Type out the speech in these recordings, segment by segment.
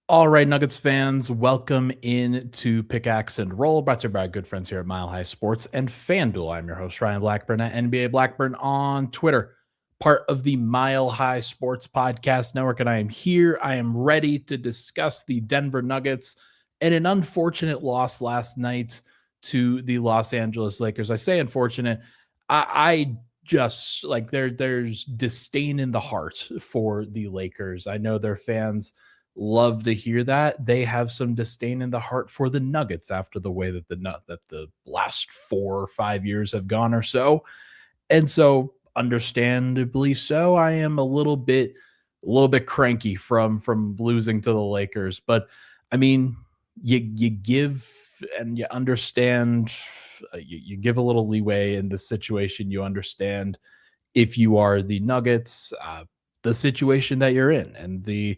All right, Nuggets fans, welcome in to Pickaxe and Roll, brought to you by our good friends here at Mile High Sports and FanDuel. I'm your host, Ryan Blackburn at NBA Blackburn on Twitter, part of the Mile High Sports Podcast Network, and I am here. I am ready to discuss the Denver Nuggets and an unfortunate loss last night to the Los Angeles Lakers. I say unfortunate. I just like there's disdain in the heart for the Lakers. I know their fans love to hear that. They have some disdain in the heart for the Nuggets after the way that the last 4 or 5 years have gone or so. And so understandably so, I am a little bit cranky from losing to the Lakers. But I mean, you give and you understand, you give a little leeway in this situation. You understand if you are the Nuggets, the situation that you're in and the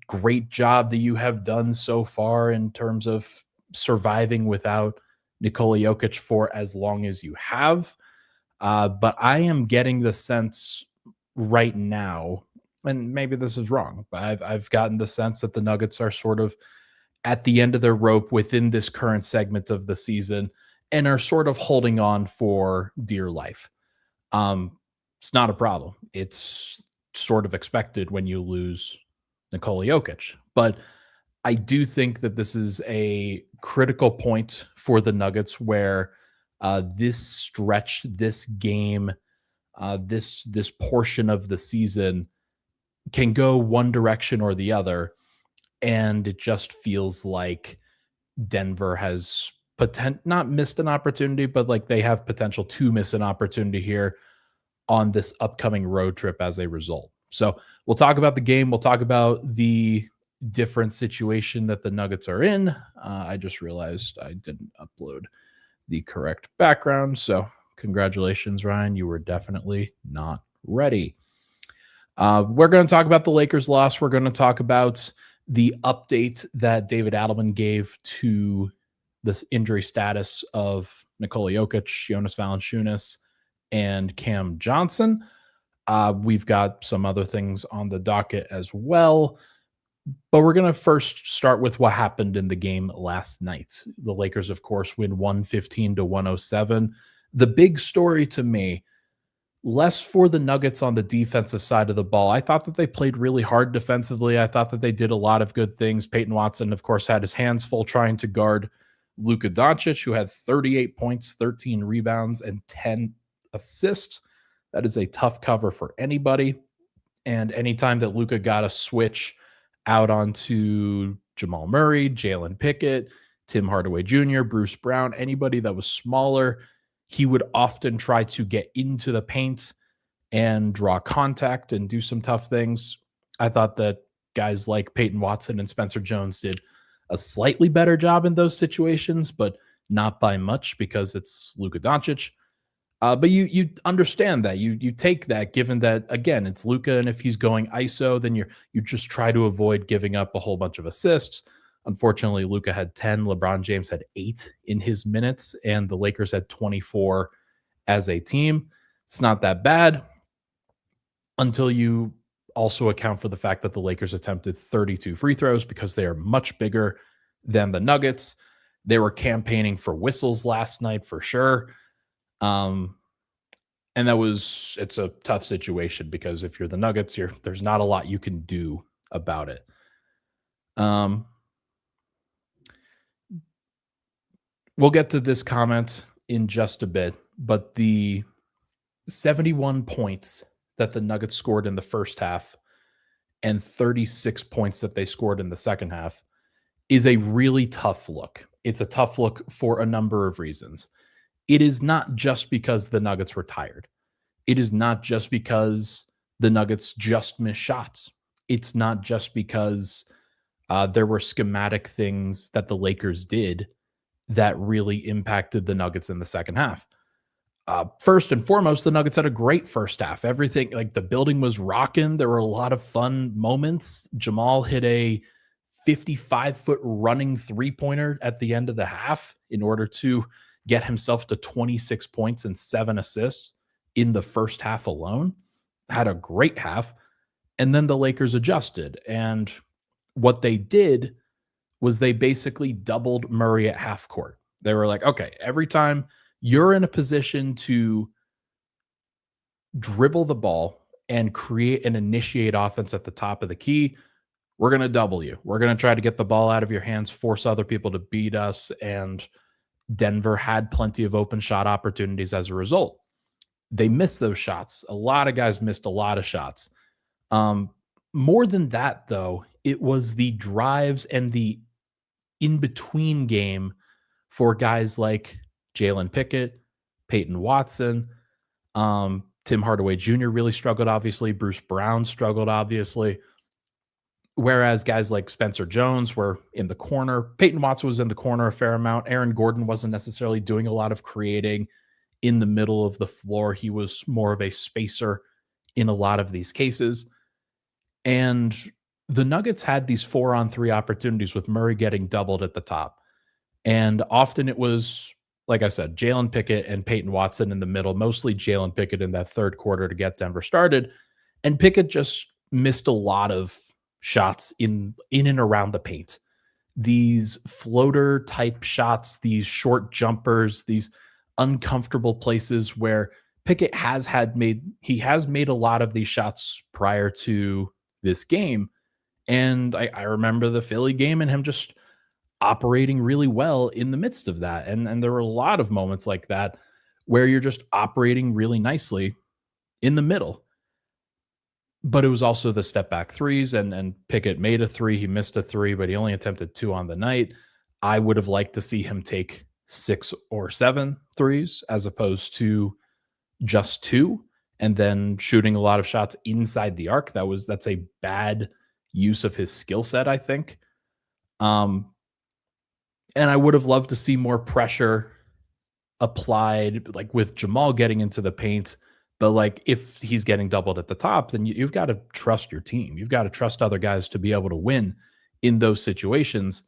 great job that you have done so far in terms of surviving without Nikola Jokic for as long as you have. But I am getting the sense right now, and maybe this is wrong, but I've gotten the sense that the Nuggets are sort of at the end of their rope within this current segment of the season and are sort of holding on for dear life. It's not a problem. It's sort of expected when you lose Nikola Jokic. But I do think that this is a critical point for the Nuggets where this stretch, this game, this portion of the season can go one direction or the other. And it just feels like Denver has not missed an opportunity, but like they have potential to miss an opportunity here on this upcoming road trip as a result. So we'll talk about the game. We'll talk about the different situation that the Nuggets are in. I just realized I didn't upload the correct background. So congratulations, Ryan. You were definitely not ready. We're going to talk about the Lakers loss. We're going to talk about the update that David Adelman gave to the injury status of Nikola Jokic, Jonas Valanciunas, and Cam Johnson. We've got some other things on the docket as well. But we're going to first start with what happened in the game last night. The Lakers, of course, win 115-107. The big story to me, less for the Nuggets on the defensive side of the ball. I thought that they played really hard defensively. I thought that they did a lot of good things. Peyton Watson, of course, had his hands full trying to guard Luka Doncic, who had 38 points, 13 rebounds, and 10 assists. That is a tough cover for anybody. And anytime that Luka got a switch out onto Jamal Murray, Jalen Pickett, Tim Hardaway Jr., Bruce Brown, anybody that was smaller, he would often try to get into the paint and draw contact and do some tough things. I thought that guys like Peyton Watson and Spencer Jones did a slightly better job in those situations, but not by much because it's Luka Doncic. But you understand that you take that, given that again it's Luka, and if he's going ISO, then you just try to avoid giving up a whole bunch of assists. Unfortunately, Luka had 10, LeBron James had 8 in his minutes, and the Lakers had 24 as a team. It's not that bad until you also account for the fact that the Lakers attempted 32 free throws because they are much bigger than the Nuggets. They were campaigning for whistles last night for sure. And it's a tough situation because if you're the Nuggets, there's not a lot you can do about it. We'll get to this comment in just a bit, but the 71 points that the Nuggets scored in the first half and 36 points that they scored in the second half is a really tough look. It's a tough look for a number of reasons. It is not just because the Nuggets were tired. It is not just because the Nuggets just missed shots. It's not just because there were schematic things that the Lakers did that really impacted the Nuggets in the second half. First and foremost, the Nuggets had a great first half. Everything, like the building was rocking. There were a lot of fun moments. Jamal hit a 55-foot running three-pointer at the end of the half in order to get himself to 26 points and 7 assists in the first half alone. Had a great half. And then the Lakers adjusted. And what they did was they basically doubled Murray at half court. They were like, okay, every time you're in a position to dribble the ball and create and initiate offense at the top of the key, we're going to double you. We're going to try to get the ball out of your hands, force other people to beat us. And Denver had plenty of open shot opportunities as a result. They missed those shots. A lot of guys missed a lot of shots. More than that, though, it was the drives and the in-between game for guys like Jalen Pickett, Peyton Watson, Tim Hardaway Jr. really struggled, obviously. Bruce Brown struggled, obviously. Whereas guys like Spencer Jones were in the corner. Peyton Watson was in the corner a fair amount. Aaron Gordon wasn't necessarily doing a lot of creating in the middle of the floor. He was more of a spacer in a lot of these cases. And the Nuggets had these 4-on-3 opportunities with Murray getting doubled at the top. And often it was, like I said, Jalen Pickett and Peyton Watson in the middle, mostly Jalen Pickett in that third quarter to get Denver started. And Pickett just missed a lot of shots in and around the paint. These floater type shots, these short jumpers, these uncomfortable places where Pickett has made a lot of these shots prior to this game. And I remember the Philly game and him just operating really well in the midst of that. And there were a lot of moments like that where you're just operating really nicely in the middle. But it was also the step back threes, and Pickett made a three. He missed a three, but he only attempted 2 on the night. I would have liked to see him take 6 or 7 threes as opposed to just 2, and then shooting a lot of shots inside the arc. That's a bad use of his skill set, I think. And I would have loved to see more pressure applied, like with Jamal getting into the paint. But like if he's getting doubled at the top, then you've got to trust your team. You've got to trust other guys to be able to win in those situations.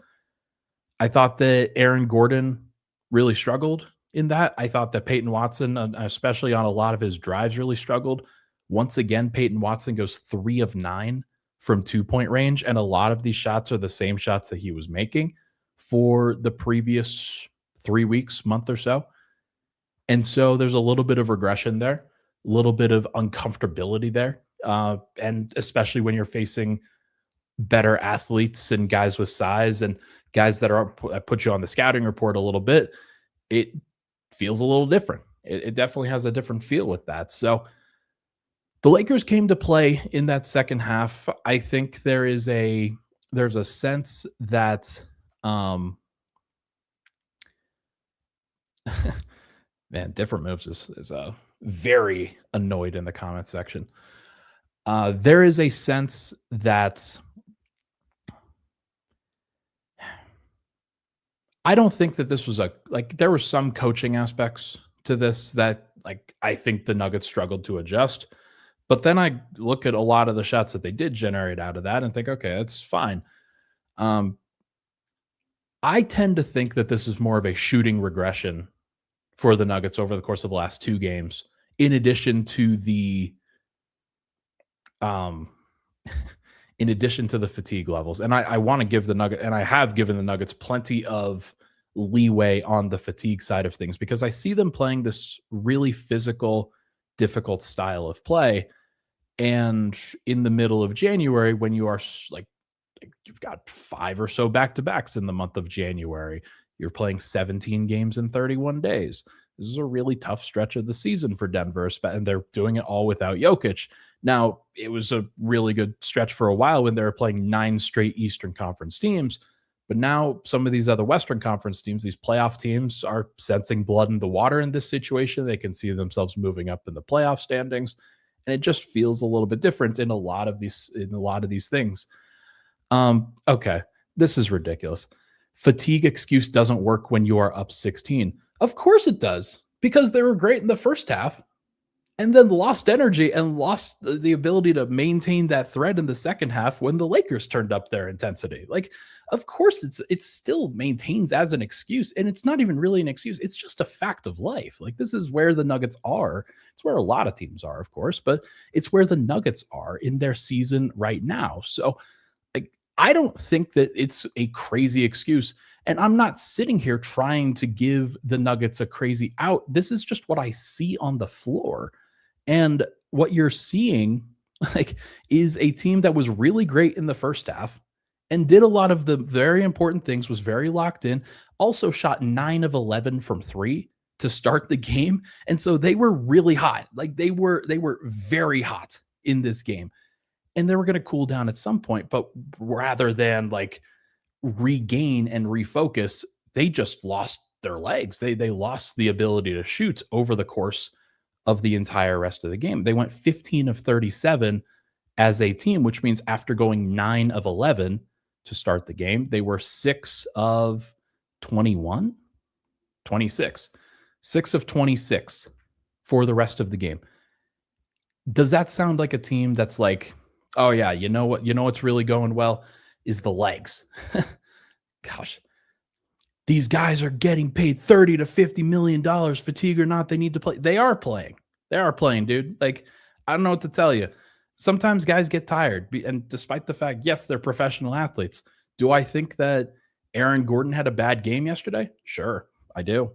I thought that Aaron Gordon really struggled in that. I thought that Peyton Watson, especially on a lot of his drives, really struggled. Once again, Peyton Watson goes 3 of 9 from 2-point range, and a lot of these shots are the same shots that he was making for the previous 3 weeks, month or so. And so there's a little bit of regression there, a little bit of uncomfortability there. And especially when you're facing better athletes and guys with size and guys that put you on the scouting report a little bit, it feels a little different. It definitely has a different feel with that. So the Lakers came to play in that second half. I think there's a sense that man, different moves is very annoyed in the comment section. There is a sense that I don't think that this was there were some coaching aspects to this that I think the Nuggets struggled to adjust. But then I look at a lot of the shots that they did generate out of that and think, okay, that's fine. I tend to think that this is more of a shooting regression for the Nuggets over the course of the last 2 games, in addition to the fatigue levels. And I want to give the Nuggets, and I have given the Nuggets plenty of leeway on the fatigue side of things, because I see them playing this really physical, difficult style of play. And in the middle of January, when you are you've got 5 or so back-to-backs in the month of January, you're playing 17 games in 31 days. This is a really tough stretch of the season for Denver, and they're doing it all without Jokic. Now, it was a really good stretch for a while when they were playing 9 straight Eastern Conference teams. But now some of these other Western Conference teams, these playoff teams, are sensing blood in the water in this situation. They can see themselves moving up in the playoff standings. And it just feels a little bit different in a lot of these things. Okay, this is ridiculous. Fatigue excuse doesn't work when you are up 16. Of course it does, because they were great in the first half and then lost energy and lost the ability to maintain that thread in the second half when the Lakers turned up their intensity. Of course it still maintains as an excuse, and it's not even really an excuse. It's just a fact of life. This is where the Nuggets are. It's where a lot of teams are, of course, but it's where the Nuggets are in their season right now. So I don't think that it's a crazy excuse. And I'm not sitting here trying to give the Nuggets a crazy out. This is just what I see on the floor. And what you're seeing like is a team that was really great in the first half and did a lot of the very important things, was very locked in, also shot 9 of 11 from 3 to start the game. And so they were really hot. Like they were very hot in this game. And they were going to cool down at some point, but rather than like regain and refocus, they just lost their legs. They lost the ability to shoot over the course of the entire rest of the game. They went 15 of 37 as a team, which means after going 9 of 11 to start the game, they were 6 of 21, 26, 6 of 26 for the rest of the game. Does that sound like a team that's like, oh yeah, you know what, what's really going well is the legs. Gosh, these guys are getting paid 30 to 50 million dollars, fatigue or not, they need to play. They are playing. They are playing, dude. Like, I don't know what to tell you. Sometimes guys get tired. And despite the fact, yes, they're professional athletes. Do I think that Aaron Gordon had a bad game yesterday? Sure, I do.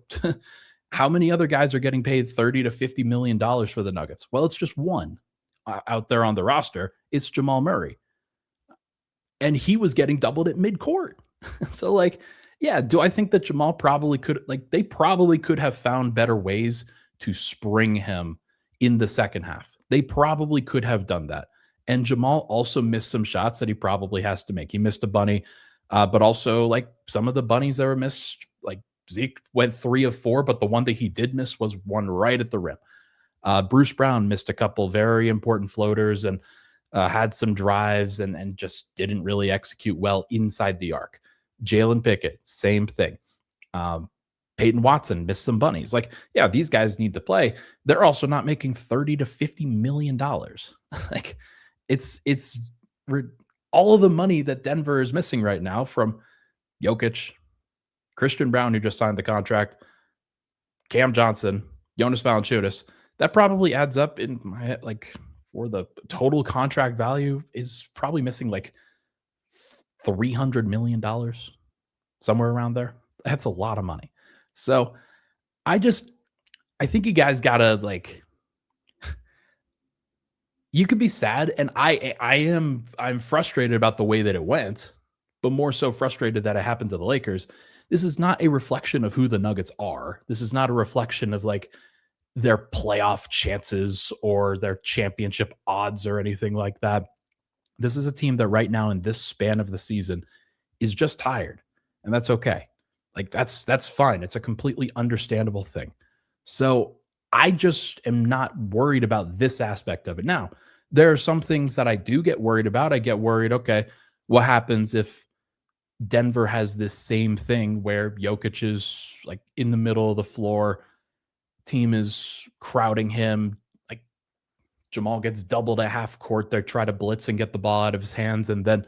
How many other guys are getting paid 30 to 50 million dollars for the Nuggets? Well, it's just one out there on the roster. It's Jamal Murray. And he was getting doubled at midcourt. So, like, yeah, do I think that Jamal probably could, like, they probably could have found better ways to spring him in the second half. They probably could have done that. And Jamal also missed some shots that he probably has to make. He missed a bunny, but also, like, some of the bunnies that were missed, like, Zeke went 3 of 4, but the one that he did miss was one right at the rim. Bruce Brown missed a couple very important floaters and had some drives and just didn't really execute well inside the arc. Jalen Pickett, same thing. Peyton Watson missed some bunnies. Like, yeah, these guys need to play. They're also not making 30 to 50 million dollars. Like, it's all of the money that Denver is missing right now from Jokic, Christian Brown, who just signed the contract, Cam Johnson, Jonas Valanciunas. That probably adds up in my head, like, for the total contract value is probably missing like $300 million, somewhere around there. That's a lot of money. So I think you guys gotta, like, you could be sad, and I'm frustrated about the way that it went, but more so frustrated that it happened to the Lakers. This is not a reflection of who the Nuggets are. This is not a reflection of like their playoff chances or their championship odds or anything like that. This is a team that right now in this span of the season is just tired, and that's okay. Like, that's fine. It's a completely understandable thing. So I just am not worried about this aspect of it. Now, there are some things that I do get worried about. I get worried, okay, what happens if Denver has this same thing where Jokic is like in the middle of the floor, team is crowding him, like Jamal gets doubled at half court, they try to blitz and get the ball out of his hands, and then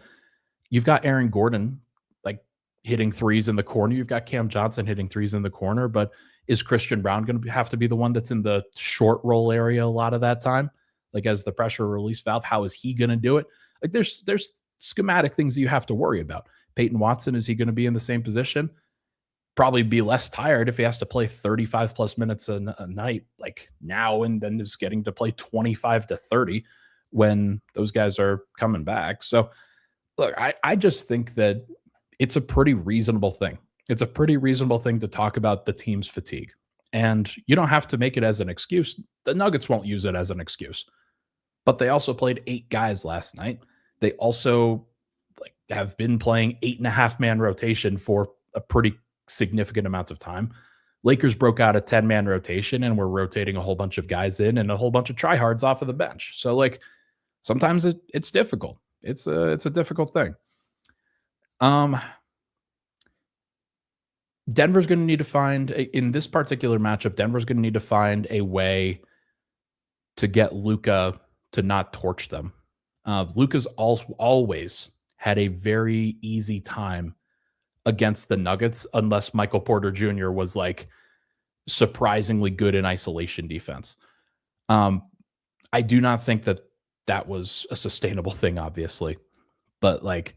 you've got Aaron Gordon like hitting threes in the corner, you've got Cam Johnson hitting threes in the corner, but is Christian Brown going to have to be the one that's in the short roll area a lot of that time, like as the pressure release valve? How is he going to do it? Like, there's schematic things that you have to worry about. Peyton Watson, is he going to be in the same position? Probably be less tired if he has to play 35 plus minutes a night, like now, and then is getting to play 25 to 30 when those guys are coming back. So look, I just think that it's a pretty reasonable thing. It's a pretty reasonable thing to talk about the team's fatigue. And you don't have to make it as an excuse. The Nuggets won't use it as an excuse. But they also played 8 guys last night. They also like have been playing 8.5-man rotation for a pretty significant amount of time. Lakers broke out a 10-man rotation and were rotating a whole bunch of guys in and a whole bunch of tryhards off of the bench. So like sometimes it's difficult. It's a difficult thing. Denver's going to need to find in this particular matchup, Denver's going to need to find a way to get Luka to not torch them. Luka's always had a very easy time against the Nuggets unless Michael Porter Jr. was like surprisingly good in isolation defense. I do not think that was a sustainable thing, obviously, but like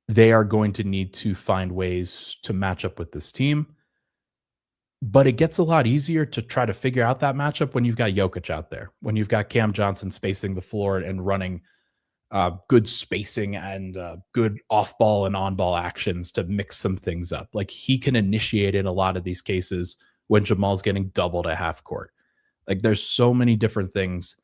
they are going to need to find ways to match up with this team. But it gets a lot easier to try to figure out that matchup when you've got Jokic out there, when you've got Cam Johnson spacing the floor and running good spacing and good off ball and on ball actions to mix some things up. Like he can initiate in a lot of these cases when Jamal's getting doubled at half court. Like there's so many different things.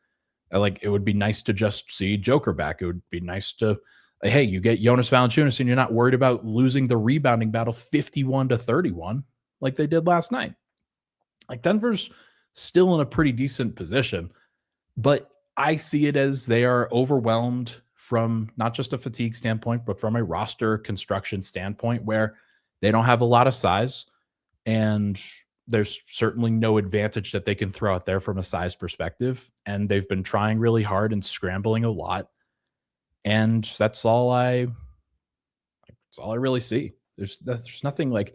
Like it would be nice to just see Joker back. It would be nice to, hey, you get Jonas Valanciunas and you're not worried about losing the rebounding battle 51-31 like they did last night. Like Denver's still in a pretty decent position, but I see it as they are overwhelmed from not just a fatigue standpoint, but from a roster construction standpoint where they don't have a lot of size. And there's certainly no advantage that they can throw out there from a size perspective. And they've been trying really hard and scrambling a lot. And that's all I really see. There's nothing like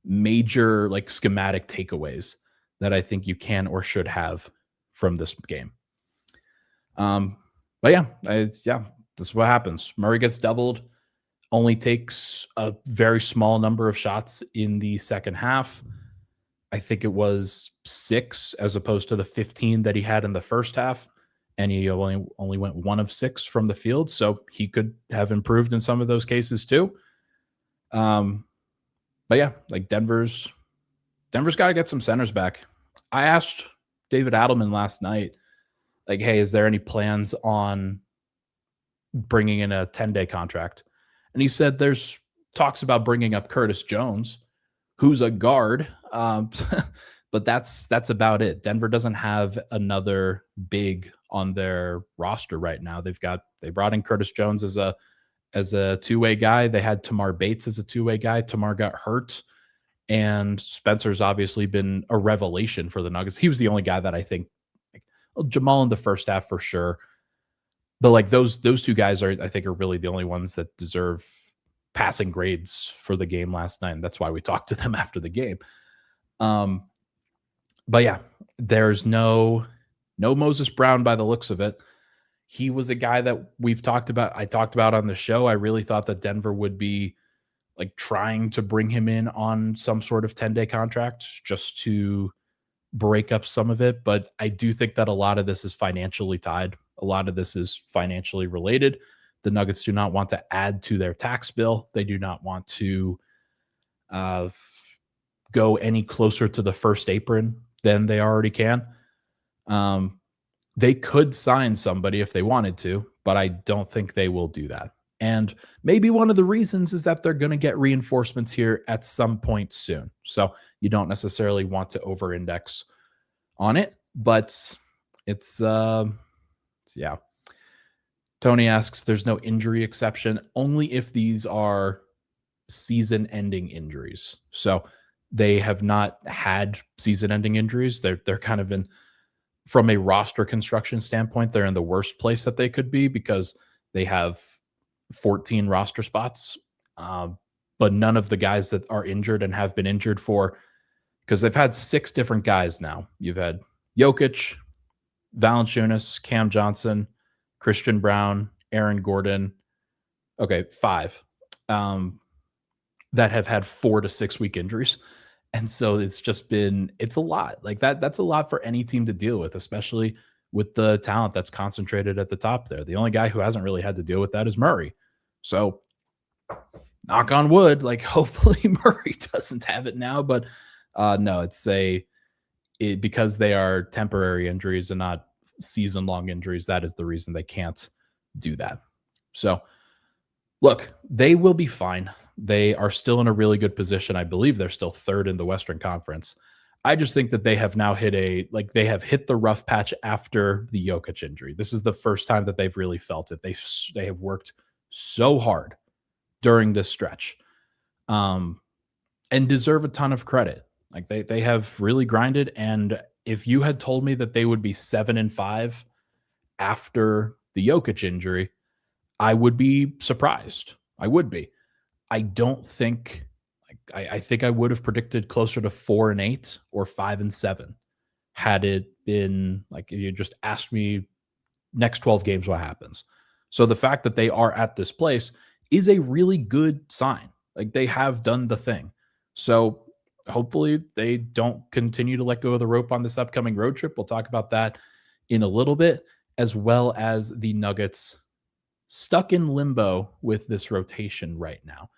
major like schematic takeaways that I think you can or should have from this game. But yeah, that's what happens. Murray gets doubled, only takes a very small number of shots in the second half. I think it was 6 as opposed to the 15 that he had in the first half. And he only went 1 of 6 from the field. So he could have improved in some of those cases too. But yeah, like Denver's got to get some centers back. I asked David Adelman last night, like, hey, is there any plans on bringing in a 10-day contract? And he said there's talks about bringing up Curtis Jones, who's a guard. But that's about it. Denver doesn't have another big on their roster right now. They brought in Curtis Jones as a two-way guy. They had Tamar Bates as a two-way guy. Tamar got hurt. And Spencer's obviously been a revelation for the Nuggets. He was the only guy that I think, Jamal in the first half for sure. But like those two guys are really the only ones that deserve passing grades for the game last night. And that's why we talked to them after the game. But yeah, there's no Moses Brown by the looks of it. He was a guy that I talked about on the show. I really thought that Denver would be like trying to bring him in on some sort of 10-day contract just to break up some of it. But I do think that a lot of this is financially tied. A lot of this is financially related. The Nuggets do not want to add to their tax bill. They do not want to go any closer to the first apron than they already can. They could sign somebody if they wanted to, but I don't think they will do that. And maybe one of the reasons is that they're going to get reinforcements here at some point soon. So you don't necessarily want to over-index on it, but it's, yeah. Tony asks, there's no injury exception, only if these are season-ending injuries. So they have not had season-ending injuries. They're kind of in, from a roster construction standpoint, they're in the worst place that they could be because they have 14 roster spots, but none of the guys that are injured and have been injured for, because they've had 6 different guys now. You've had Jokic, Valanciunas, Cam Johnson, Christian Brown, Aaron Gordon. Okay, 5 that have had 4 to 6 week injuries. And so it's a lot. Like that's a lot for any team to deal with, especially with the talent that's concentrated at the top there. The only guy who hasn't really had to deal with that is Murray. So knock on wood, like hopefully Murray doesn't have it now, but no, because they are temporary injuries and not season-long injuries. That is the reason they can't do that. So look, they will be fine. They are still in a really good position. I believe they're still 3rd in the Western Conference. I just think that they have now hit the rough patch after the Jokic injury. This is the first time that they've really felt it. They have worked so hard during this stretch, and deserve a ton of credit. Like they have really grinded. And if you had told me that they would be 7-5 after the Jokic injury, I would be surprised. I would be. I don't think. I think I would have predicted closer to 4-8 or 5-7 had it been like if you just asked me next 12 games what happens. So the fact that they are at this place is a really good sign. Like they have done the thing. So hopefully they don't continue to let go of the rope on this upcoming road trip. We'll talk about that in a little bit, as well as the Nuggets stuck in limbo with this rotation right now.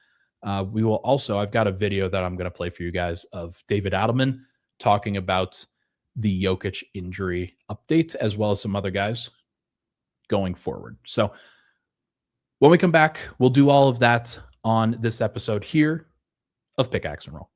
We will also, I've got a video that I'm going to play for you guys of David Adelman talking about the Jokic injury update, as well as some other guys going forward. So when we come back, we'll do all of that on this episode here of Pickaxe and Roll.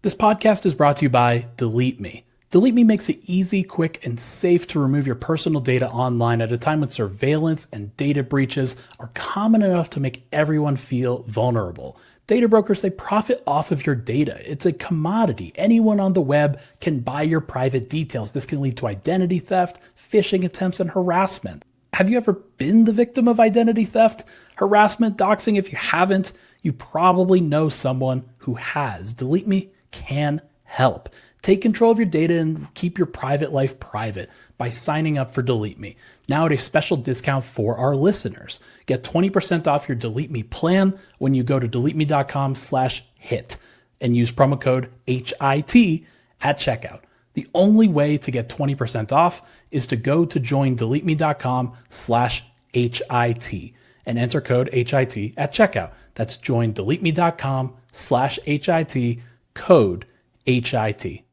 This podcast is brought to you by Delete Me. Delete Me makes it easy, quick, and safe to remove your personal data online at a time when surveillance and data breaches are common enough to make everyone feel vulnerable. Data brokers, they profit off of your data. It's a commodity. Anyone on the web can buy your private details. This can lead to identity theft, phishing attempts, and harassment. Have you ever been the victim of identity theft, harassment, doxing? If you haven't, you probably know someone who has. Delete Me can help. Take control of your data and keep your private life private by signing up for Delete Me. Now at a special discount for our listeners. Get 20% off your Delete Me plan when you go to deleteme.com/hit and use promo code HIT at checkout. The only way to get 20% off is to go to joindeleteme.com/HIT and enter code HIT at checkout. That's joindeleteme.com/HIT, code HIT.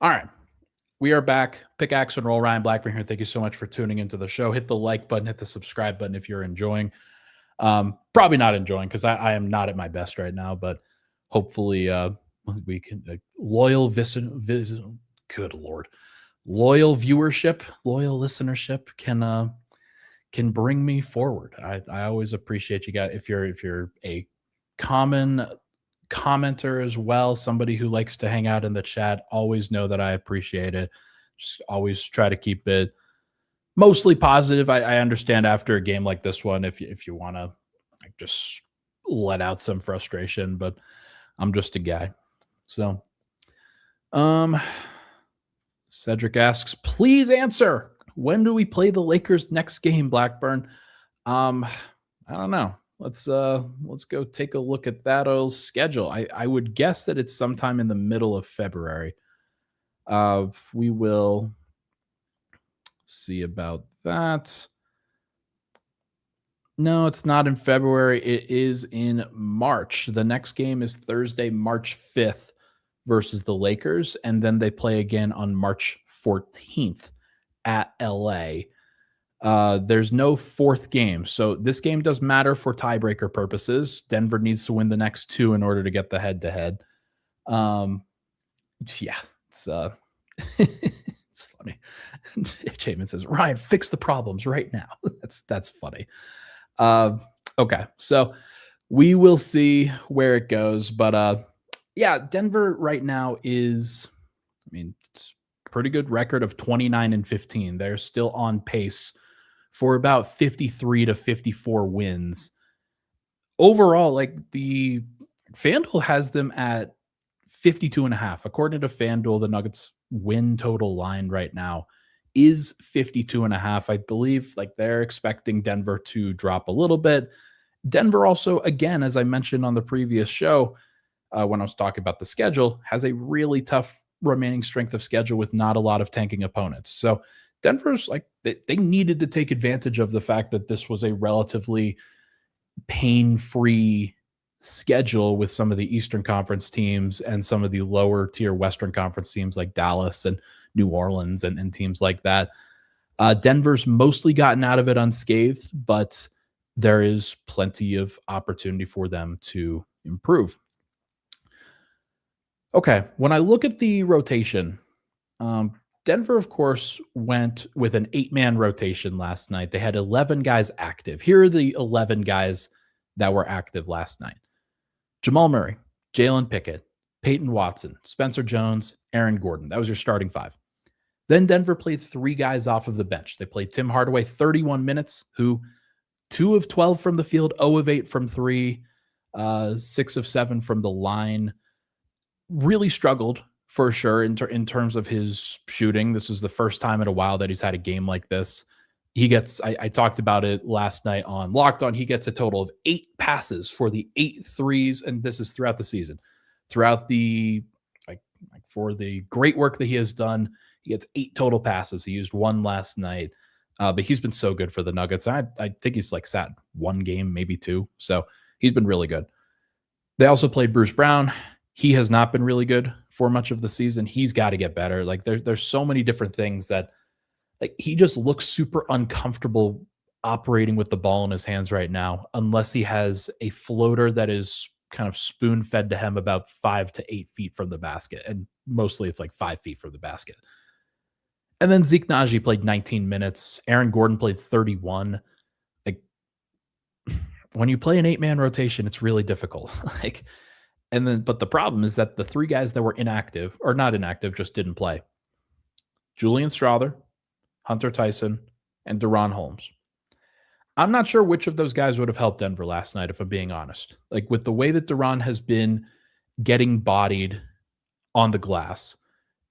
All right, we are back. Pickaxe and Roll, Ryan Blackburn here. Thank you so much for tuning into the show. Hit the like button, hit the subscribe button if you're enjoying. Probably not enjoying because I am not at my best right now, but hopefully we can loyal good Lord, loyal viewership, loyal listenership can bring me forward. I always appreciate you guys. If you're a common commenter as well, somebody who likes to hang out in the chat, always know that I appreciate it. Just always try to keep it mostly positive. I understand after a game like this one, if you want to just let out some frustration, but I'm just a guy. So, Cedric asks, please answer. When do we play the Lakers next game, Blackburn? I don't know. Let's go take a look at that old schedule. I would guess that it's sometime in the middle of February. We will see about that. No, it's not in February. It is in March. The next game is Thursday, March 5th versus the Lakers, and then they play again on March 14th at LA. There's no fourth game. So this game does matter for tiebreaker purposes. Denver needs to win the next two in order to get the head-to-head. Yeah, it's it's funny. Chapman says, Ryan, fix the problems right now. That's funny. Okay, so we will see where it goes. But yeah, Denver right now is, it's a pretty good record of 29-15. They're still on pace for about 53 to 54 wins. Overall, like the FanDuel has them at 52.5. According to FanDuel, the Nuggets win total line right now is 52.5. I believe like they're expecting Denver to drop a little bit. Denver also, again, as I mentioned on the previous show, when I was talking about the schedule, has a really tough remaining strength of schedule with not a lot of tanking opponents. So Denver's like, they needed to take advantage of the fact that this was a relatively pain-free schedule with some of the Eastern Conference teams and some of the lower tier Western Conference teams like Dallas and New Orleans and teams like that. Denver's mostly gotten out of it unscathed, but there is plenty of opportunity for them to improve. Okay, when I look at the rotation, Denver, of course, went with an 8-man rotation last night. They had 11 guys active. Here are the 11 guys that were active last night. Jamal Murray, Jalen Pickett, Peyton Watson, Spencer Jones, Aaron Gordon. That was your starting five. Then Denver played 3 guys off of the bench. They played Tim Hardaway 31 minutes, who 2 of 12 from the field, 0 of 8 from 3, 6 of 7 from the line. Really struggled for sure in terms of his shooting. This is the first time in a while that he's had a game like this. He gets, I talked about it last night on Locked On. He gets a total of 8 passes for the 8 threes, and this is throughout the season. Throughout the, for the great work that he has done, he gets 8 total passes. He used 1 last night, but he's been so good for the Nuggets. I think he's like sat 1 game, maybe 2. So he's been really good. They also played Bruce Brown. He has not been really good for much of the season. He's got to get better. Like there's so many different things that, like, he just looks super uncomfortable operating with the ball in his hands right now, unless he has a floater that is kind of spoon fed to him about 5 to 8 feet from the basket. And mostly it's like 5 feet from the basket. And then Zeke Naji played 19 minutes. Aaron Gordon played 31. Like, when you play an 8-man rotation, it's really difficult. But the problem is that the 3 guys that were inactive, or not inactive, just didn't play: Julian Strawther, Hunter Tyson, and Deron Holmes. I'm not sure which of those guys would have helped Denver last night, if I'm being honest. Like, with the way that Deron has been getting bodied on the glass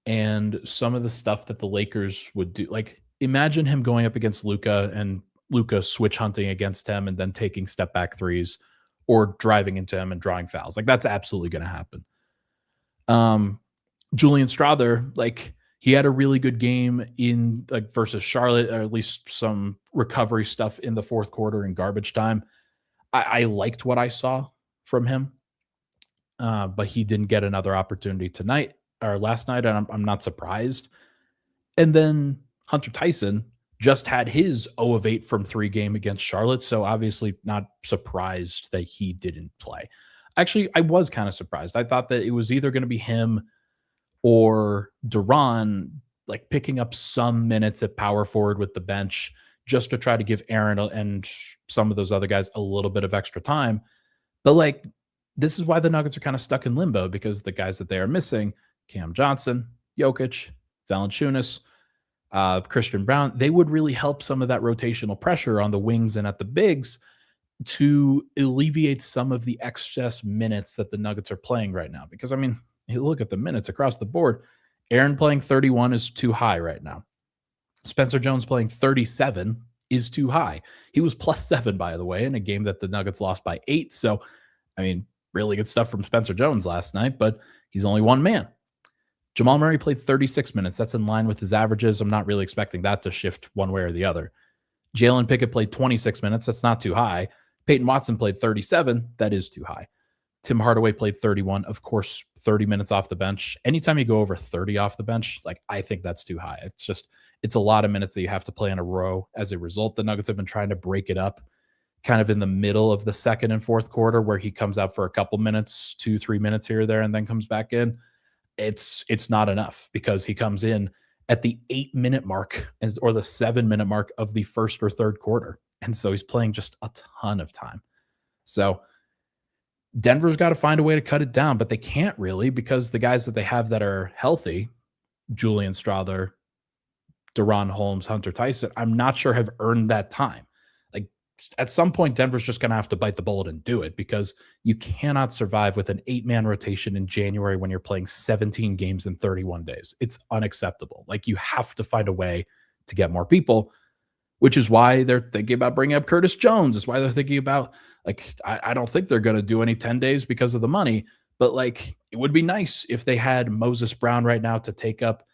and some of the stuff that the Lakers would do, like, imagine him going up against Luka and Luka switch hunting against him and then taking step back threes or driving into him and drawing fouls. Like, that's absolutely going to happen. Julian Strawther, like, he had a really good game in, like, versus Charlotte, or at least some recovery stuff in the fourth quarter in garbage time. I liked what I saw from him, but he didn't get another opportunity tonight or last night, and I'm not surprised. And then Hunter Tyson just had his 0 of 8 from 3 game against Charlotte, so obviously not surprised that he didn't play. Actually, I was kind of surprised. I thought that it was either going to be him or Deron, like, picking up some minutes at power forward with the bench just to try to give Aaron and some of those other guys a little bit of extra time. But, like, this is why the Nuggets are kind of stuck in limbo, because the guys that they are missing, Cam Johnson, Jokic, Valanciunas, Christian Brown, they would really help some of that rotational pressure on the wings and at the bigs to alleviate some of the excess minutes that the Nuggets are playing right now. Because, I mean, you look at the minutes across the board, Aaron playing 31 is too high right now. Spencer Jones playing 37 is too high. He was +7, by the way, in a game that the Nuggets lost by 8. So, I mean, really good stuff from Spencer Jones last night, but he's only one man. Jamal Murray played 36 minutes. That's in line with his averages. I'm not really expecting that to shift one way or the other. Jalen Pickett played 26 minutes. That's not too high. Peyton Watson played 37. That is too high. Tim Hardaway played 31. Of course, 30 minutes off the bench. Anytime you go over 30 off the bench, like, I think that's too high. It's a lot of minutes that you have to play in a row. As a result, the Nuggets have been trying to break it up kind of in the middle of the second and fourth quarter, where he comes out for a couple minutes, 2-3 minutes here or there, and then comes back in. It's not enough, because he comes in at the 8-minute mark or the 7-minute mark of the first or third quarter. And so he's playing just a ton of time. So Denver's got to find a way to cut it down, but they can't really, because the guys that they have that are healthy, Julian Strawther, Deron Holmes, Hunter Tyson, I'm not sure have earned that time. Like, at some point, Denver's just going to have to bite the bullet and do it, because you cannot survive with an 8-man rotation in January when you're playing 17 games in 31 days. It's unacceptable. Like, you have to find a way to get more people, which is why they're thinking about bringing up Curtis Jones. It's why they're thinking about, like, I don't think they're going to do any 10 days because of the money, but, like, it would be nice if they had Moses Brown right now to take up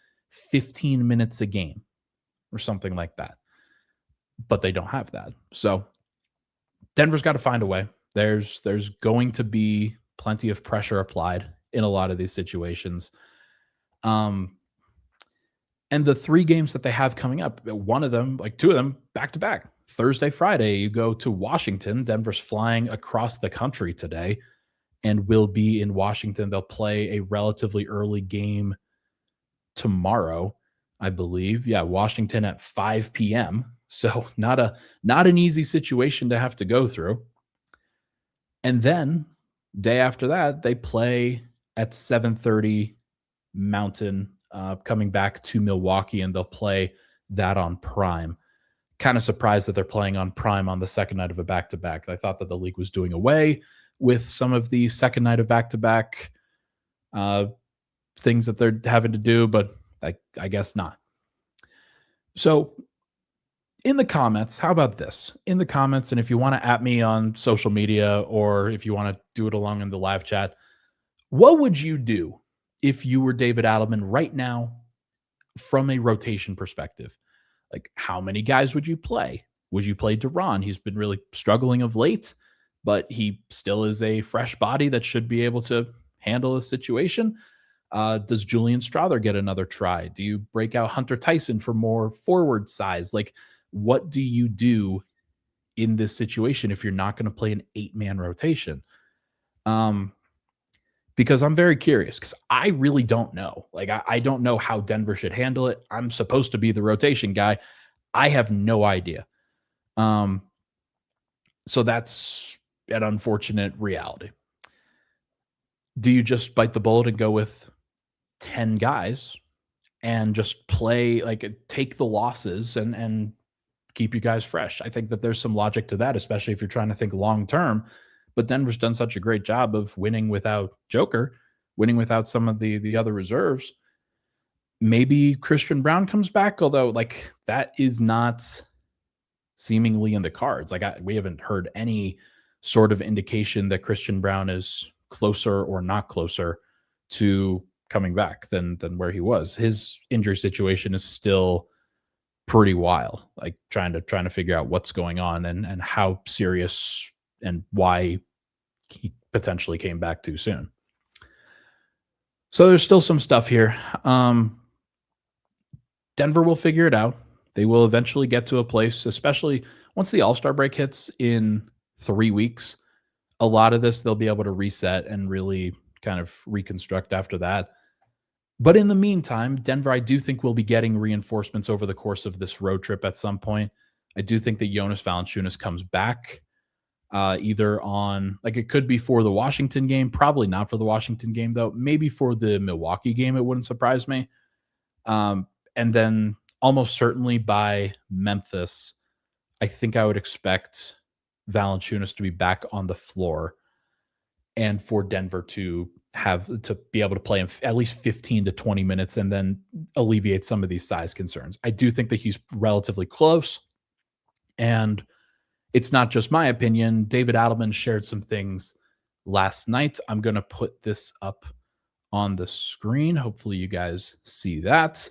15 minutes a game or something like that. But they don't have that. So Denver's got to find a way. There's going to be plenty of pressure applied in a lot of these situations. And the 3 games that they have coming up, one of them, like 2 of them, back to back. Thursday, Friday, you go to Washington. Denver's flying across the country today and will be in Washington. They'll play a relatively early game tomorrow, I believe. Yeah, Washington at 5 p.m. So not an easy situation to have to go through. And then day after that, they play at 7:30 Mountain, coming back to Milwaukee, and they'll play that on Prime. Kind of surprised that they're playing on Prime on the second night of a back-to-back. I thought that the league was doing away with some of the second night of back-to-back things that they're having to do, but I guess not. So in the comments, how about this? In the comments, and if you want to at me on social media or if you want to do it along in the live chat, what would you do if you were David Adelman right now from a rotation perspective? Like, how many guys would you play? Would you play Duran? He's been really struggling of late, but he still is a fresh body that should be able to handle a situation. Does Julian Strother get another try? Do you break out Hunter Tyson for more forward size? Like, what do you do in this situation if you're not going to play an 8-man rotation? Because I'm very curious because I really don't know. Like, I don't know how Denver should handle it. I'm supposed to be the rotation guy. I have no idea. So that's an unfortunate reality. Do you just bite the bullet and go with 10 guys and just play, like, take the losses and keep you guys fresh? I think that there's some logic to that, especially if you're trying to think long term. But Denver's done such a great job of winning without Joker, winning without some of the other reserves. Maybe Christian Brown comes back, although, like, that is not seemingly in the cards. Like, we haven't heard any sort of indication that Christian Brown is closer or not closer to coming back than where he was. His injury situation is still pretty wild. Like, trying to figure out what's going on and how serious and why he potentially came back too soon. So there's still some stuff here. Denver will figure it out. They will eventually get to a place, especially once the All-Star break hits in 3 weeks. A lot of this they'll be able to reset and really kind of reconstruct after that. But in the meantime, Denver, I do think, will be getting reinforcements over the course of this road trip at some point. I do think that Jonas Valanciunas comes back either on, like, it could be for the Washington game, probably not for the Washington game, though. Maybe for the Milwaukee game, it wouldn't surprise me. And then almost certainly by Memphis, I think I would expect Valanciunas to be back on the floor and for Denver to be able to play him at least 15 to 20 minutes and then alleviate some of these size concerns. I do think that he's relatively close, and it's not just my opinion. David Adelman shared some things last night. I'm going to put this up on the screen. Hopefully you guys see that.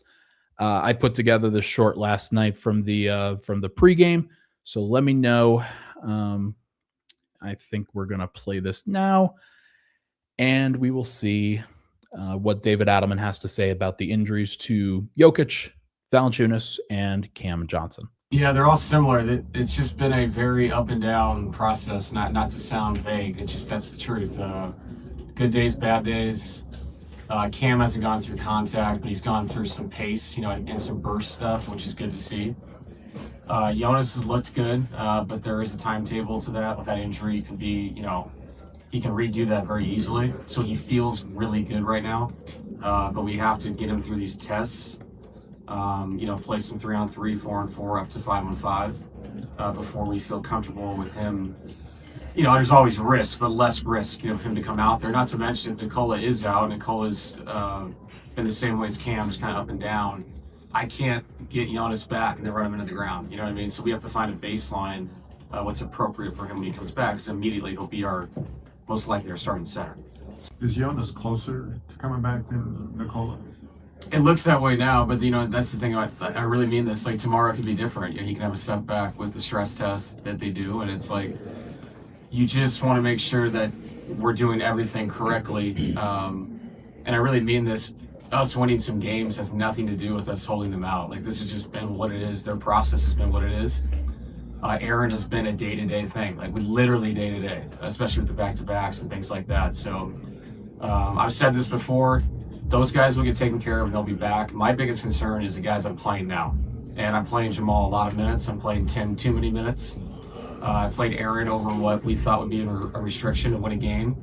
I put together this short last night from the pregame. So let me know. I think we're going to play this now, and we will see what David Adelman has to say about the injuries to Jokic, Valanciunas, and Cam Johnson. Yeah, they're all similar. It's just been a very up and down process. Not to sound vague, it's just that's the truth. Good days, bad days. Cam hasn't gone through contact, but he's gone through some pace, and some burst stuff, which is good to see. Jonas has looked good, but there is a timetable to that. With that injury, he can redo that very easily. So he feels really good right now, but we have to get him through these tests. Play some 3-on-3, 4-on-4, up to 5-on-5 before we feel comfortable with him. There's always risk, but less risk, for him to come out there. Not to mention if Nikola is out, Nikola's been the same way as Cam, just kind of up and down. I can't get Jonas back and then run him into the ground. You know what I mean? So we have to find a baseline, what's appropriate for him when he comes back, because immediately he'll be most likely our starting center. Is Jonas closer to coming back than Nikola? It looks that way now, but that's the thing. I really mean this. Like, tomorrow could be different. He can have a setback with the stress test that they do, and it's like you just want to make sure that we're doing everything correctly. And I really mean this. Us winning some games has nothing to do with us holding them out. Like, this has just been what it is. Their process has been what it is. Aaron has been a day-to-day thing. Like, we literally day-to-day, especially with the back-to-backs and things like that. So I've said this before. Those guys will get taken care of and they'll be back. My biggest concern is the guys I'm playing now. And I'm playing Jamal a lot of minutes. I'm playing Tim too many minutes. I played Aaron over what we thought would be a restriction to win a game.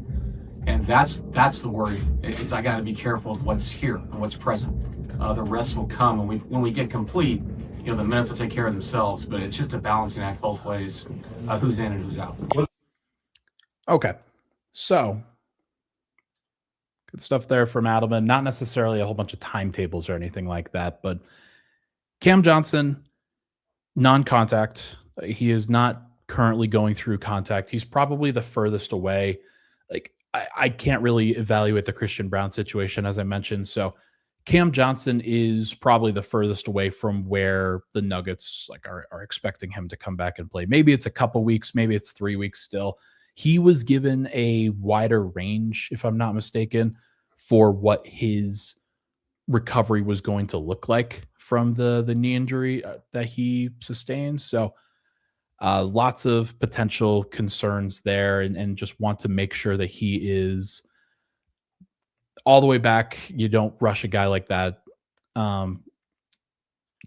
And that's the worry. Is I got to be careful of what's here and what's present. The rest will come when we get complete. The minutes will take care of themselves. But it's just a balancing act both ways, who's in and who's out. Okay, so good stuff there from Adelman. Not necessarily a whole bunch of timetables or anything like that, but Cam Johnson, Non-contact. He is not currently going through contact. He's probably the furthest away. Like I can't really evaluate the Christian Brown situation, as I mentioned. So Cam Johnson is probably the furthest away from where the Nuggets are expecting him to come back and play. Maybe it's a couple weeks, maybe it's 3 weeks still. He was given a wider range, if I'm not mistaken, for what his recovery was going to look like from the knee injury that he sustained. So lots of potential concerns there, and just want to make sure that he is all the way back. You don't rush a guy like that. Um,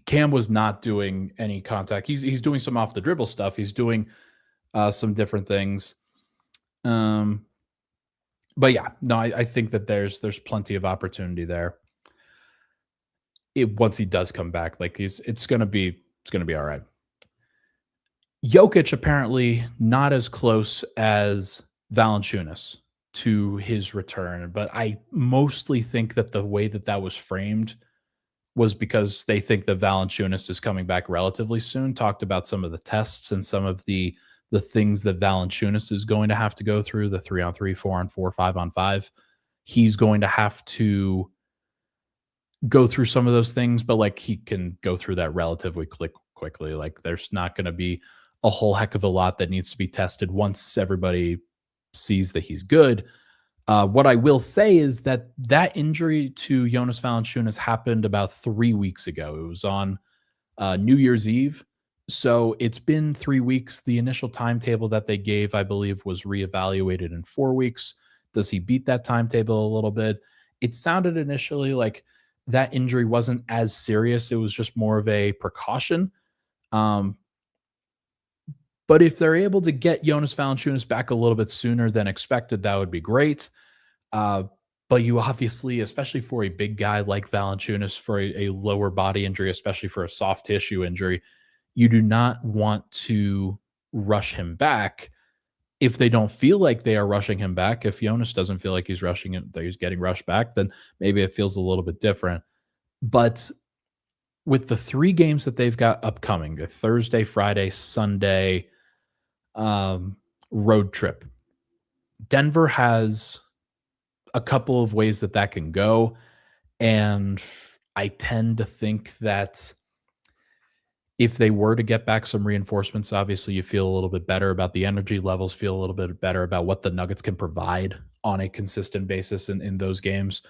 Cam was not doing any contact. He's doing some off the dribble stuff. He's doing some different things. But yeah, no, I think that there's plenty of opportunity there. Once he does come back, like it's gonna be all right. Jokic apparently not as close as Valanciunas to his return, but I mostly think that the way that that was framed was because they think that Valanciunas is coming back relatively soon. Talked about some of the tests and some of the things that Valanciunas is going to have to go through, the 3-on-3, 4-on-4, 5-on-5. He's going to have to go through some of those things, but like he can go through that relatively quickly. Like there's not going to be a whole heck of a lot that needs to be tested once everybody sees that he's good. What I will say is that that injury to Jonas Valanciunas happened about 3 weeks ago. It was on New Year's Eve. So it's been 3 weeks. The initial timetable that they gave, I believe, was reevaluated in 4 weeks. Does he beat that timetable a little bit? It sounded initially like that injury wasn't as serious. It was just more of a precaution. Um, but if they're able to get Jonas Valanciunas back a little bit sooner than expected, that would be great. Uh, but you obviously, especially for a big guy like Valanciunas, for a lower body injury, especially for a soft tissue injury, you do not want to rush him back if they don't feel like they are rushing him back. If Jonas doesn't feel like he's rushing him, that he's getting rushed back, then maybe it feels a little bit different. But with the 3 games that they've got upcoming, the Thursday, Friday, Sunday road trip, Denver has a couple of ways that that can go. And I tend to think that if they were to get back some reinforcements, obviously you feel a little bit better about the energy levels, feel a little bit better about what the Nuggets can provide on a consistent basis in those games.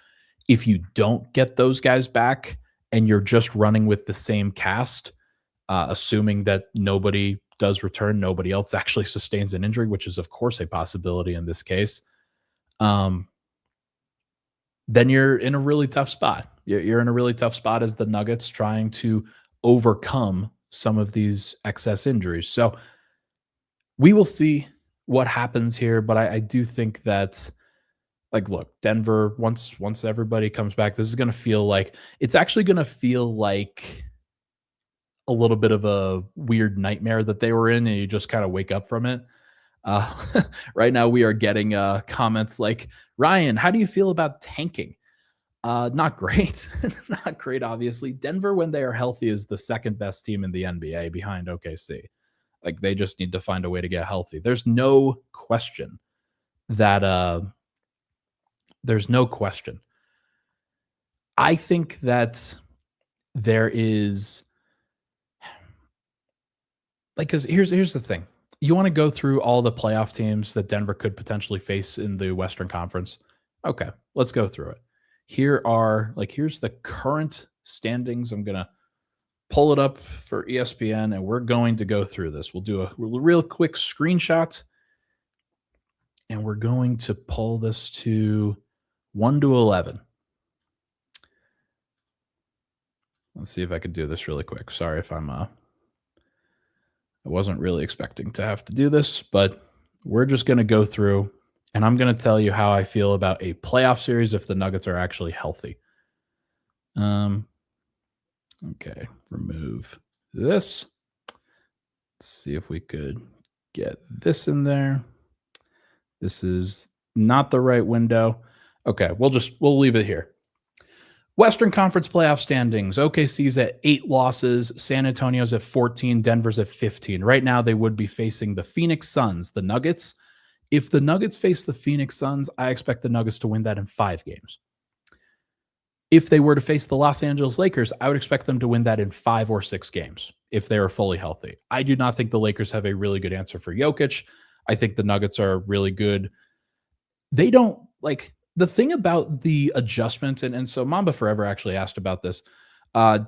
If you don't get those guys back and you're just running with the same cast, assuming that nobody does return, nobody else actually sustains an injury, which is of course a possibility in this case, then you're in a really tough spot. You're in a really tough spot as the Nuggets trying to overcome some of these excess injuries. So we will see what happens here, but I do think that, like, look, Denver, once everybody comes back, this is going to feel like, it's actually going to feel like a little bit of a weird nightmare that they were in, and you just kind of wake up from it. Right now we are getting comments like, Ryan, how do you feel about tanking? Not great. Not great, obviously. Denver, when they are healthy, is the second best team in the NBA behind OKC. Like, they just need to find a way to get healthy. There's no question that there's no question. I think that there is, like, because here's the thing. You want to go through all the playoff teams that Denver could potentially face in the Western Conference? Okay, let's go through it. Here's the current standings. I'm going to pull it up for ESPN, and we're going to go through this. We'll do a real quick screenshot, and we're going to pull this to 1 to 11. Let's see if I could do this really quick. Sorry if I wasn't really expecting to have to do this, but we're just going to go through, and I'm going to tell you how I feel about a playoff series if the Nuggets are actually healthy. Okay, remove this. Let's see if we could get this in there. This is not the right window. Okay, we'll leave it here. Western Conference playoff standings. OKC's at 8 losses. San Antonio's at 14. Denver's at 15. Right now, they would be facing the Phoenix Suns, the Nuggets. If the Nuggets face the Phoenix Suns, I expect the Nuggets to win that in 5 games. If they were to face the Los Angeles Lakers, I would expect them to win that in 5 or 6 games if they are fully healthy. I do not think the Lakers have a really good answer for Jokic. I think the Nuggets are really good. They don't like the thing about the adjustments, and so Mamba Forever actually asked about this.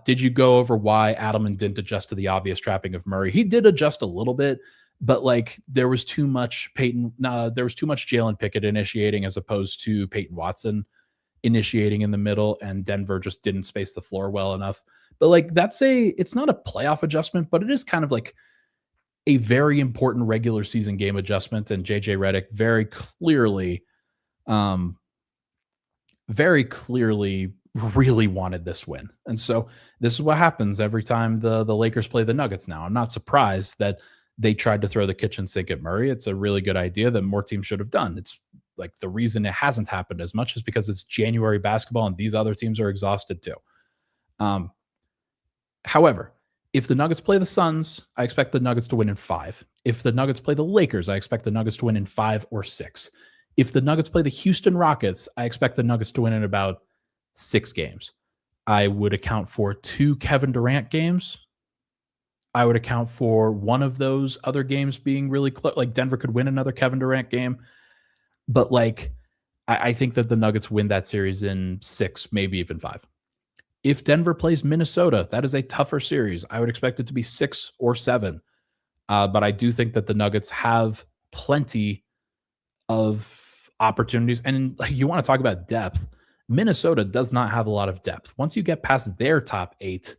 Did you go over why Adelman didn't adjust to the obvious trapping of Murray? He did adjust a little bit, but like there was too much Jalen Pickett initiating as opposed to Peyton Watson initiating in the middle, and Denver just didn't space the floor well enough. But like it's not a playoff adjustment, but it is kind of like a very important regular season game adjustment. And JJ Redick very clearly really wanted this win. And so this is what happens every time the Lakers play the Nuggets now. I'm not surprised that they tried to throw the kitchen sink at Murray. It's a really good idea that more teams should have done. It's like the reason it hasn't happened as much is because it's January basketball and these other teams are exhausted too. However, if the Nuggets play the Suns, I expect the Nuggets to win in 5. If the Nuggets play the Lakers, I expect the Nuggets to win in 5 or 6. If the Nuggets play the Houston Rockets, I expect the Nuggets to win in about 6 games. I would account for 2 Kevin Durant games. I would account for one of those other games being really close. Like Denver could win another Kevin Durant game. But like, I think that the Nuggets win that series in 6, maybe even 5. If Denver plays Minnesota, that is a tougher series. I would expect it to be 6 or 7. But I do think that the Nuggets have plenty of opportunities. And like, you want to talk about depth. Minnesota does not have a lot of depth. Once you get past their top 8,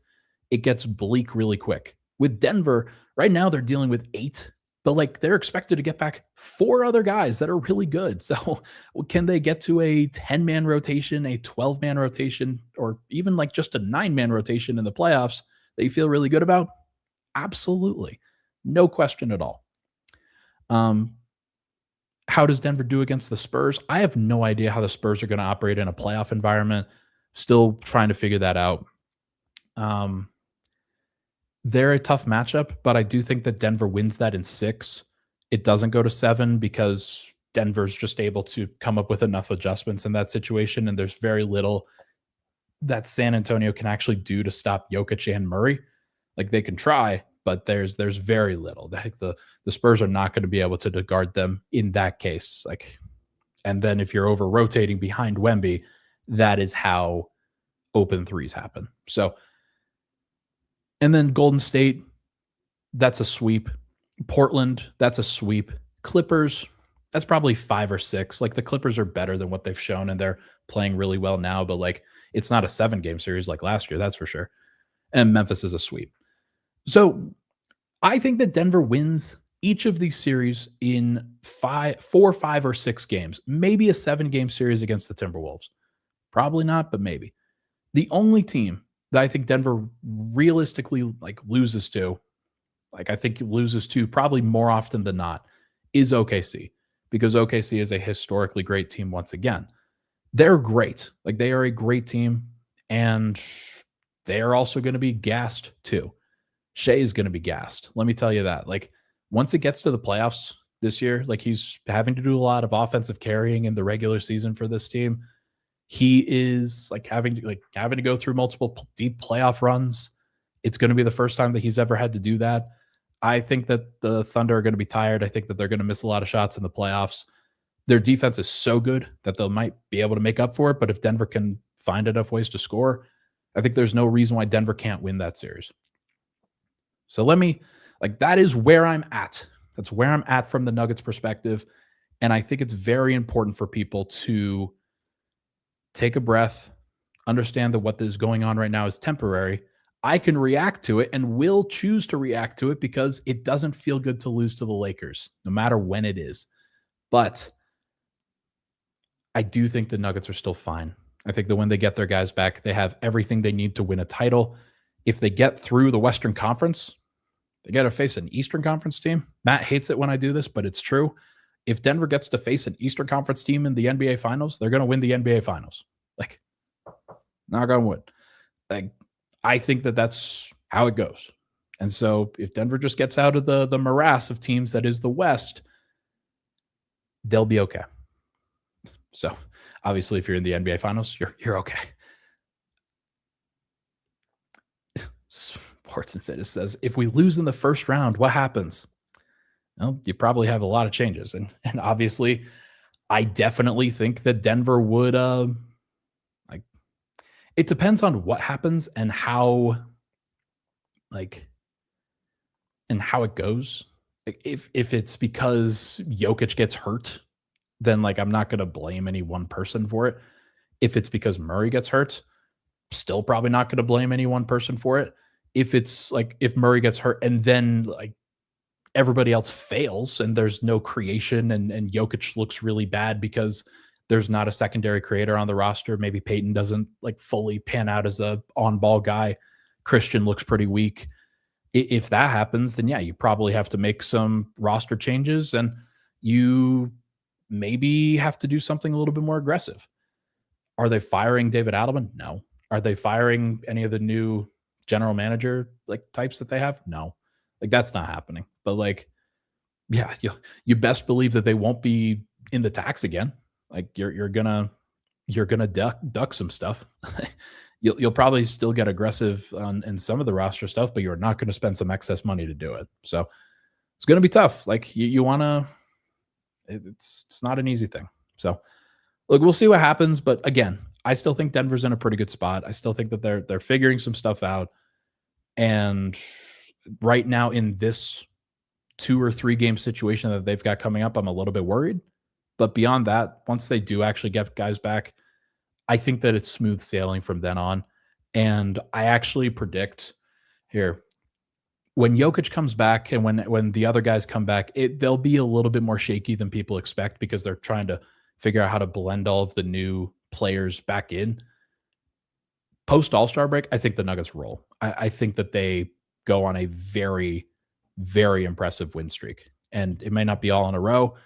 it gets bleak really quick. With Denver, right now they're dealing with 8, but like they're expected to get back 4 other guys that are really good. So can they get to a 10-man rotation, a 12-man rotation, or even like just a 9-man rotation in the playoffs that you feel really good about? Absolutely. No question at all. How does Denver do against the Spurs? I have no idea how the Spurs are going to operate in a playoff environment. Still trying to figure that out. They're a tough matchup, but I do think that Denver wins that in 6. It doesn't go to 7 because Denver's just able to come up with enough adjustments in that situation, and there's very little that San Antonio can actually do to stop Jokic and Murray. Like they can try, but there's very little. The Spurs are not going to be able to guard them in that case. Like, and then if you're over rotating behind Wemby, that is how open threes happen. So. And then Golden State, that's a sweep. Portland, that's a sweep. Clippers, that's probably 5 or 6. Like the Clippers are better than what they've shown, and they're playing really well now, but like it's not a 7-game series like last year, that's for sure. And Memphis is a sweep. So I think that Denver wins each of these series in 4, 5, or 6 games. Maybe a 7-game series against the Timberwolves. Probably not, but maybe. The only team that I think Denver realistically like loses to, like I think loses to probably more often than not, is OKC, because OKC is a historically great team once again. They're great. Like they are a great team, and they are also going to be gassed too. Shea is going to be gassed. Let me tell you that. Like once it gets to the playoffs this year, like he's having to do a lot of offensive carrying in the regular season for this team. He is like having to go through multiple deep playoff runs. It's going to be the first time that he's ever had to do that. I think that the Thunder are going to be tired. I think that they're going to miss a lot of shots in the playoffs. Their defense is so good that they might be able to make up for it. But if Denver can find enough ways to score, I think there's no reason why Denver can't win that series. So that is where I'm at. That's where I'm at from the Nuggets perspective. And I think it's very important for people to take a breath, understand that what is going on right now is temporary. I can react to it and will choose to react to it because it doesn't feel good to lose to the Lakers, no matter when it is. But I do think the Nuggets are still fine. I think that when they get their guys back, they have everything they need to win a title. If they get through the Western Conference, they got to face an Eastern Conference team. Matt hates it when I do this, but it's true. If Denver gets to face an Eastern Conference team in the NBA Finals, they're going to win the NBA Finals. Like, Knock on wood. Like, I think that that's how it goes. And so if Denver just gets out of the morass of teams that is the West, they'll be okay. So obviously, if you're in the NBA Finals, you're okay. Sports and Fitness says, if we lose in the first round, what happens? Well, you probably have a lot of changes. And obviously, I definitely think that Denver would like, it depends on what happens and how it goes. If it's because Jokic gets hurt, then like I'm not going to blame any one person for it. If it's because Murray gets hurt, still probably not going to blame any one person for it. If it's like if Murray gets hurt and then like everybody else fails and there's no creation and Jokic looks really bad because there's not a secondary creator on the roster. Maybe Peyton doesn't like fully pan out as a on-ball guy. Christian looks pretty weak. If that happens, then yeah, you probably have to make some roster changes and you maybe have to do something a little bit more aggressive. Are they firing David Adelman? No. Are they firing any of the new general manager like types that they have? No. Like that's not happening. But like, yeah, you best believe that they won't be in the tax again. Like you're gonna duck some stuff. You'll probably still get aggressive in some of the roster stuff, but you're not going to spend some excess money to do it. So it's going to be tough. Like you want to, it's not an easy thing. So look, we'll see what happens. But again, I still think Denver's in a pretty good spot. I still think that they're figuring some stuff out. And right now in this 2 or 3 game situation that they've got coming up, I'm a little bit worried. But beyond that, once they do actually get guys back, I think that it's smooth sailing from then on. And I actually predict here, when Jokic comes back and when the other guys come back, they'll be a little bit more shaky than people expect because they're trying to figure out how to blend all of the new players back in. Post All-Star break, I think the Nuggets roll. I think that they go on a very, very impressive win streak. And it may not be all in a row,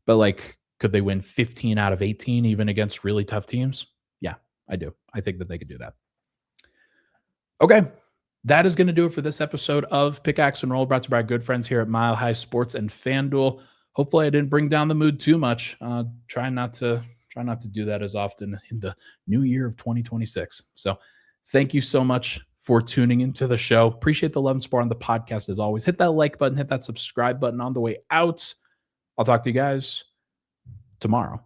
but like, could they win 15 out of 18 even against really tough teams? Yeah, I do. I think that they could do that. Okay, that is going to do it for this episode of Pickaxe and Roll, brought to you by our good friends here at Mile High Sports and FanDuel. Hopefully I didn't bring down the mood too much. Try not to do that as often in the new year of 2026. So thank you so much for tuning into the show. Appreciate the love and support on the podcast as always. Hit that like button, hit that subscribe button on the way out. I'll talk to you guys tomorrow.